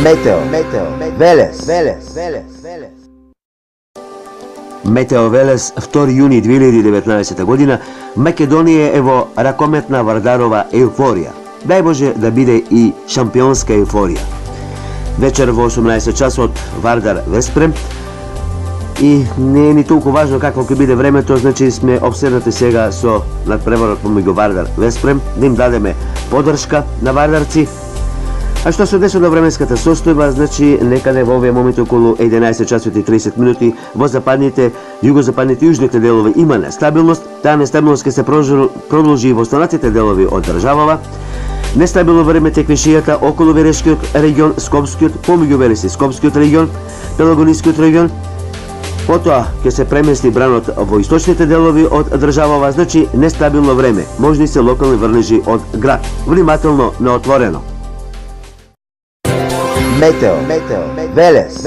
Метео Велес. Метео Велес, 2 јуни 2019 година, Македонија е во ракометна Вардарова еуфорија. Дај Боже да биде и шампионска еуфорија. Вечер во 18 часот Вардар Веспрем. И не е ни толку важно какво ќе биде времето, значи сме обседнати сега со надпреварот помеѓу Вардар Веспрем, да им дадеме поддршка на вардарци. А што се однесува до временската состојба, значи некаде во овие моменти околу 11 часот и 30 минути во западните, југозападните и јужните делови има нестабилност. Таа нестабилност ќе се продолжи и во останатите делови од државава. Нестабилно време текне шијата околу Верешкиот регион, Скопскиот, помеѓу Велес и Скопскиот регион, Пелагонискиот регион. Потоа ќе се премести бранот во источните делови од државава, значи нестабилно време. Можни се локални врнежи од град. Внимателно на отворено. Метео Велес.